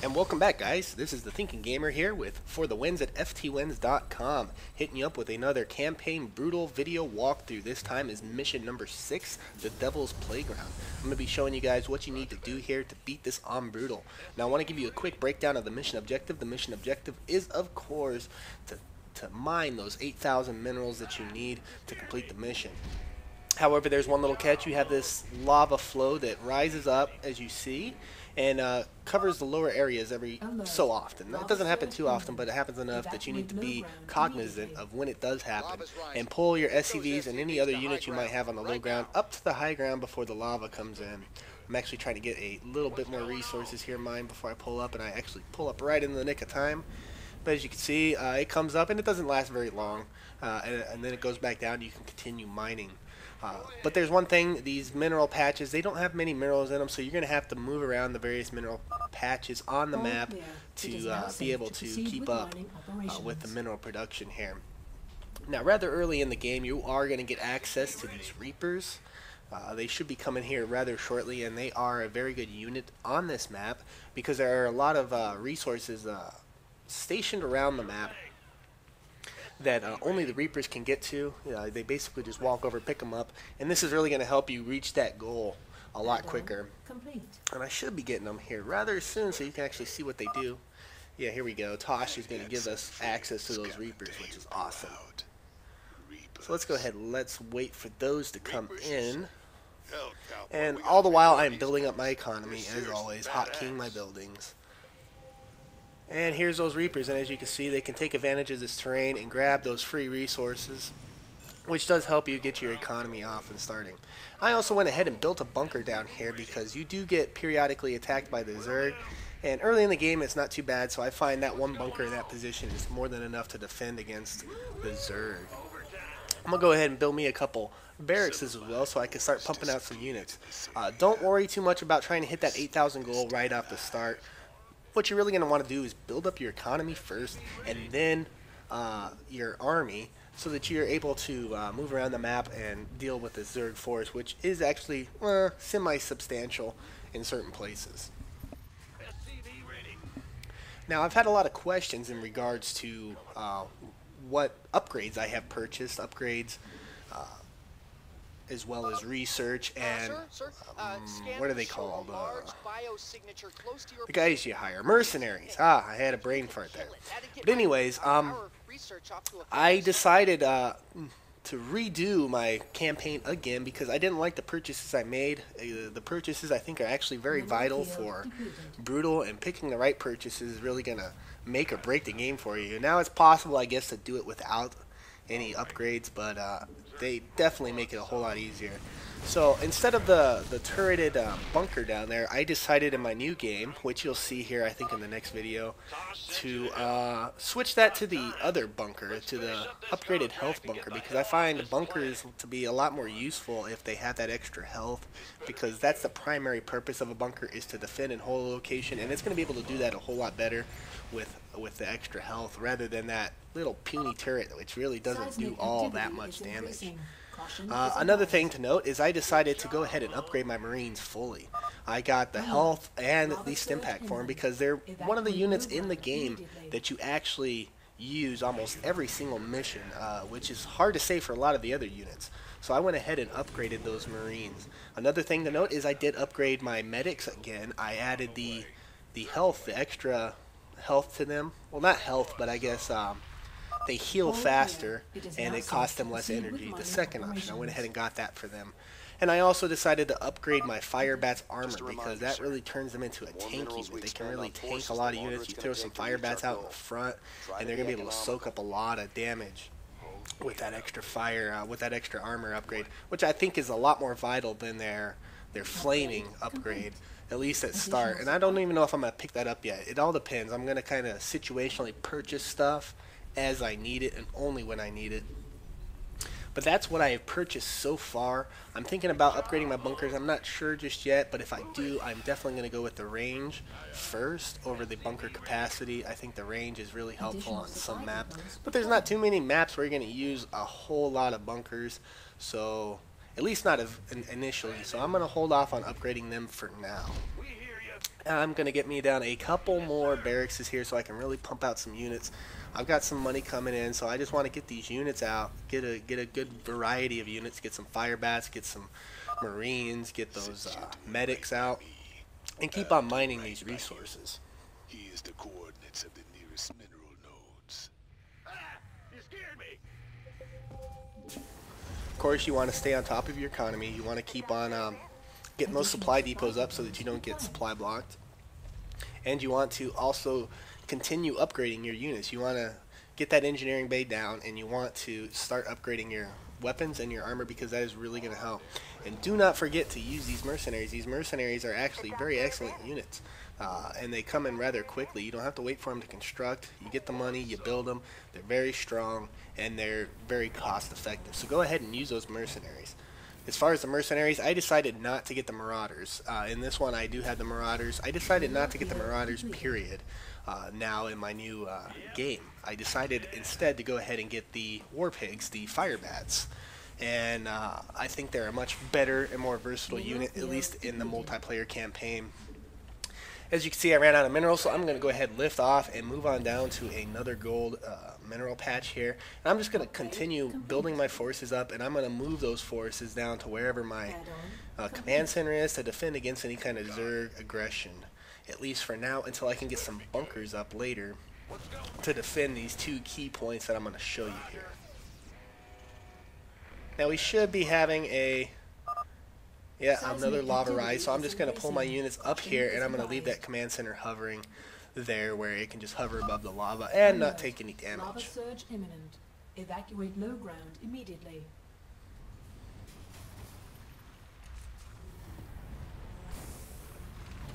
And welcome back, guys. This is the Thinking Gamer here with For the Wins at ftwins.com, hitting you up with another campaign brutal video walkthrough. This time is mission number 6, the Devil's Playground. I'm going to be showing you guys what you need to do here to beat this on brutal. Now I want to give you a quick breakdown of the mission objective. The mission objective is, of course, to mine those 8,000 minerals that you need to complete the mission. However, there's one little catch. You have this lava flow that rises up, as you see, and covers the lower areas every so often. It doesn't happen too often, but it happens enough that you need to be cognizant of when it does happen and pull your SCVs and any other units you might have on the low ground up to the high ground before the lava comes in. I'm actually trying to get a little bit more resources here mined before I pull up, and I actually pull up right in the nick of time. But as you can see, it comes up and it doesn't last very long, and then it goes back down. You can continue mining. But there's one thing, these mineral patches, they don't have many minerals in them, so you're going to have to move around the various mineral patches on the map to be able to keep up with the mineral production here. Now, rather early in the game, you are going to get access to these Reapers. They should be coming here rather shortly, and they are a very good unit on this map because there are a lot of resources stationed around the map that only the Reapers can get to. They basically just walk over, pick them up, and this is really going to help you reach that goal a lot quicker. And I should be getting them here rather soon so you can actually see what they do. Yeah, here we go. Tosh is going to give us access to those Reapers, which is awesome. So let's go ahead and let's wait for those to come in. And all the while I'm building up my economy, as always, hotkeying my buildings. And here's those Reapers, and as you can see, they can take advantage of this terrain and grab those free resources, which does help you get your economy off and starting. I also went ahead and built a bunker down here because you do get periodically attacked by the Zerg, and early in the game it's not too bad, so I find that one bunker in that position is more than enough to defend against the Zerg. I'm going to go ahead and build me a couple barracks as well so I can start pumping out some units. Don't worry too much about trying to hit that 8,000 goal right off the start. What you're really going to want to do is build up your economy first and then your army so that you're able to move around the map and deal with the Zerg force, which is actually semi-substantial in certain places. Now, I've had a lot of questions in regards to what upgrades I have purchased, as well as research and what are they called? The guys you hire, mercenaries. I had a brain fart there. But anyways, I decided to redo my campaign again because I didn't like the purchases I made. The purchases I think are actually very vital for brutal, and picking the right purchases is really gonna make or break the game for you. Now it's possible, I guess, to do it without any upgrades, but they definitely make it a whole lot easier. So instead of the turreted bunker down there, I decided in my new game, which you'll see here I think in the next video, to switch that to the other bunker, to the upgraded health bunker, because I find bunkers to be a lot more useful if they have that extra health, because that's the primary purpose of a bunker, is to defend and hold a location, and it's going to be able to do that a whole lot better with the extra health rather than that little puny turret, which really doesn't do all that much damage. Another thing to note is I decided to go ahead and upgrade my Marines fully. I got the health and the stim pack for them because they're one of the units in the game that you actually use almost every single mission, which is hard to say for a lot of the other units. So I went ahead and upgraded those Marines. Another thing to note is I did upgrade my medics again. I added the health, the extra health to them. Well, not health, but I guess they heal faster and it costs them less energy. The second option, I went ahead and got that for them. And I also decided to upgrade my Fire Bats armor because that really turns them into a tank unit. They can really tank a lot of units. You throw some Fire Bats out in the front and they're going to be able to soak up a lot of damage with that extra fire, with that extra armor upgrade, which I think is a lot more vital than their flaming upgrade, at least at start. And I don't even know if I'm going to pick that up yet. It all depends. I'm going to kind of situationally purchase stuff as I need it and only when I need it. But that's what I have purchased so far. I'm thinking about upgrading my bunkers. I'm not sure just yet, but if I do, I'm definitely going to go with the range first over the bunker capacity. I think the range is really helpful on some maps, but there's not too many maps where you're going to use a whole lot of bunkers, so at least not initially. So I'm going to hold off on upgrading them for now. I'm going to get me down a couple more barracks here so I can really pump out some units. I've got some money coming in, so I just want to get these units out, get a good variety of units, get some fire bats, get some marines, get those medics out, and keep on mining these resources. Here's the coordinates of the nearest mineral nodes. You scared me. Of course, you want to stay on top of your economy. You want to keep on getting those supply depots up so that you don't get supply blocked. And you want to also continue upgrading your units. You want to get that engineering bay down, and you want to start upgrading your weapons and your armor, because that is really going to help. And do not forget to use these mercenaries. These mercenaries are actually very excellent units, and they come in rather quickly. You don't have to wait for them to construct. You get the money, you build them. They're very strong, and they're very cost effective. So go ahead and use those mercenaries. As far as the mercenaries, I decided not to get the Marauders. In this one, I do have the Marauders. I decided not to get the Marauders, period. Now in my new game, I decided instead to go ahead and get the War Pigs, the Fire Bats. And I think they're a much better and more versatile unit, at least in the multiplayer campaign. As you can see, I ran out of minerals, so I'm going to go ahead and lift off and move on down to another gold mineral patch here. And I'm just going to continue building my forces up, and I'm going to move those forces down to wherever my command center is to defend against any kind of Zerg aggression, at least for now, until I can get some bunkers up later to defend these two key points that I'm going to show you here. Now we should be having another lava rise, so I'm just going to pull my units up here, and I'm going to leave that command center hovering there where it can just hover above the lava and not take any Lava damage. surge imminent. Evacuate low ground immediately.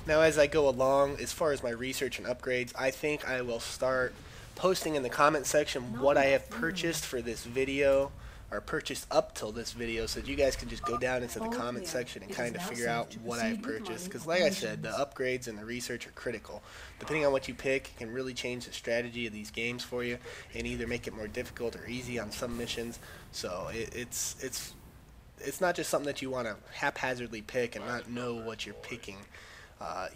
Now as I go along, as far as my research and upgrades, I think I will start posting in the comment section what I have purchased for this video, or purchased up till this video, so that you guys can just go down into the comment section and kind of figure out what I've purchased. Because like I said, the upgrades and the research are critical. Depending on what you pick, it can really change the strategy of these games for you, and either make it more difficult or easy on some missions. So it's not just something that you want to haphazardly pick and not know what you're picking.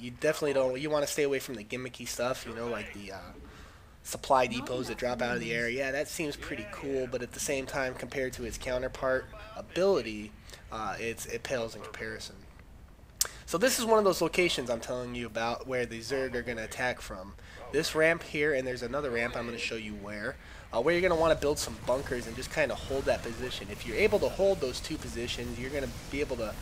You definitely don't. You want to stay away from the gimmicky stuff, you know, like the supply depots that drop out of the air. Yeah, that seems pretty cool, but at the same time, compared to its counterpart ability, it pales in comparison. So this is one of those locations I'm telling you about where the Zerg are going to attack from. This ramp here, and there's another ramp I'm going to show you where you're going to want to build some bunkers and just kind of hold that position. If you're able to hold those two positions, you're going to be able to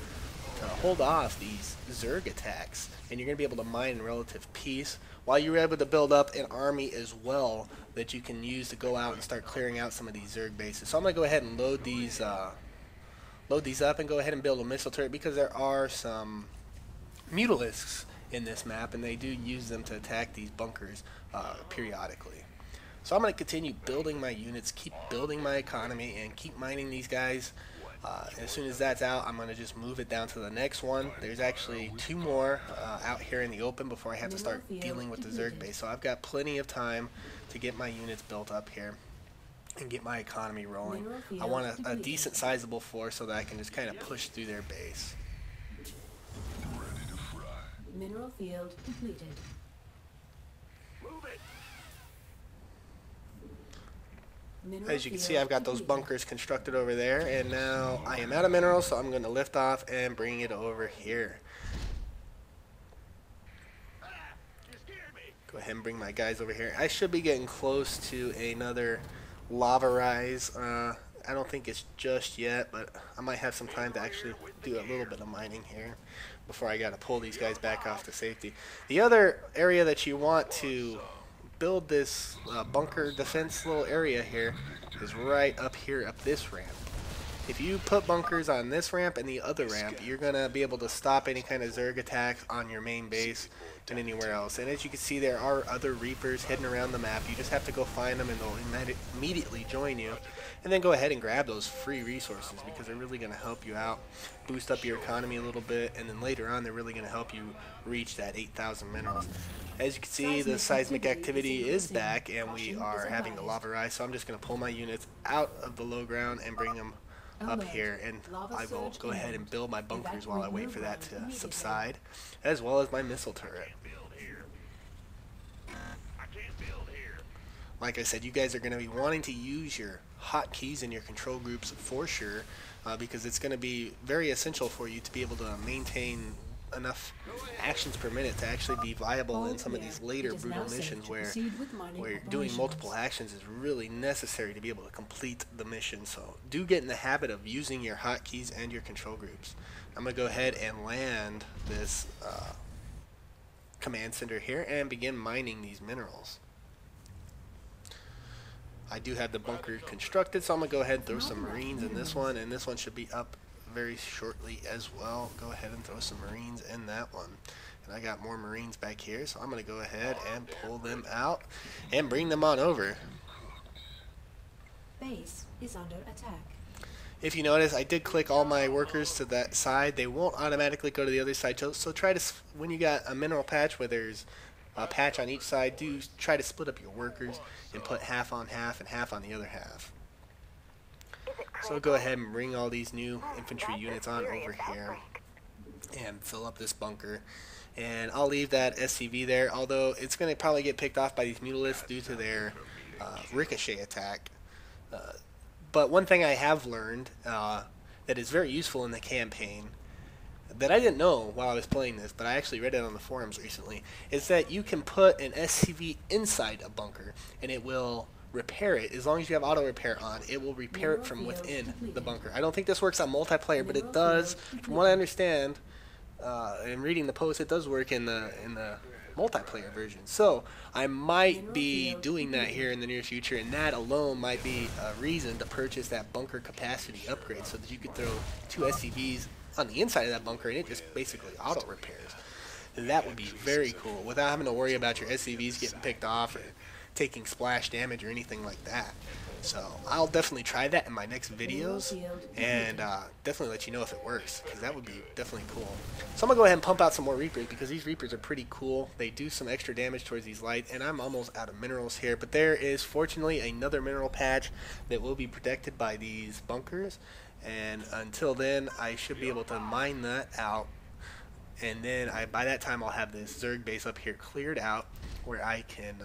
hold off these Zerg attacks, and you're going to be able to mine in relative peace, while you're able to build up an army as well that you can use to go out and start clearing out some of these Zerg bases. So I'm going to go ahead and load these up and go ahead and build a missile turret, because there are some mutalisks in this map, and they do use them to attack these bunkers periodically. So I'm going to continue building my units, keep building my economy, and keep mining these guys. As soon as that's out, I'm going to just move it down to the next one. There's actually two more out here in the open before I have to start dealing with the Zerg base. So I've got plenty of time to get my units built up here and get my economy rolling. I want a decent sizable force so that I can just kind of push through their base. Ready to fry. Mineral field completed. Move it. As you can see, I've got those bunkers constructed over there, and now I am out of minerals, so I'm going to lift off and bring it over here. You scared me. Go ahead and bring my guys over here. I should be getting close to another lava rise. I don't think it's just yet, but I might have some time to actually do a little bit of mining here before I got to pull these guys back off to safety. The other area that you want to build this bunker defense little area here is right up here, up this ramp. If you put bunkers on this ramp and the other ramp, you're going to be able to stop any kind of Zerg attacks on your main base and anywhere else. And as you can see, there are other Reapers hidden around the map. You just have to go find them, and they'll immediately join you. And then go ahead and grab those free resources, because they're really going to help you out, boost up your economy a little bit, and then later on they're really going to help you reach that 8,000 minerals. As you can see, the seismic activity is back, and we are having the lava rise. So I'm just going to pull my units out of the low ground and bring them up here, and I will go ahead and build my bunkers while I wait for that to subside, as well as my missile turret. like I said, you guys are going to be wanting to use your hotkeys in your control groups for sure, because it's going to be very essential for you to be able to maintain enough actions per minute to actually be viable in some of these later brutal missions where doing multiple actions is really necessary to be able to complete the mission. So do get in the habit of using your hotkeys and your control groups. I'm going to go ahead and land this command center here and begin mining these minerals. I do have the bunker constructed, so I'm going to go ahead and throw some marines in this one, and this one should be up very shortly as well. Go ahead and throw some marines in that one. And I got more marines back here, so I'm going to go ahead and pull them out and bring them on over. Base is under attack. If you notice, I did click all my workers to that side. They won't automatically go to the other side, so try to, when you got a mineral patch where there's a patch on each side, do try to split up your workers and put half on half and half on the other half. So go ahead and bring all these new infantry units on over here and fill up this bunker. And I'll leave that SCV there, although it's going to probably get picked off by these mutalisks due to their ricochet attack. But one thing I have learned that is very useful in the campaign that I didn't know while I was playing this, but I actually read it on the forums recently, is that you can put an SCV inside a bunker and it will repair it. As long as you have auto repair on, it will repair it from within the bunker. I don't think this works on multiplayer, but it does, from what I understand, and reading the post, it does work in the multiplayer version. So I might be doing that here in the near future, and that alone might be a reason to purchase that bunker capacity upgrade so that you could throw 2 SCVs on the inside of that bunker and it just basically auto repairs. That would be very cool without having to worry about your SCVs getting picked off or taking splash damage or anything like that. So I'll definitely try that in my next videos and definitely let you know if it works, because that would be definitely cool. So I'm going to go ahead and pump out some more Reapers because these Reapers are pretty cool. They do some extra damage towards these lights, and I'm almost out of minerals here. But there is fortunately another mineral patch that will be protected by these bunkers, and until then I should be able to mine that out. And then by that time I'll have this Zerg base up here cleared out where I can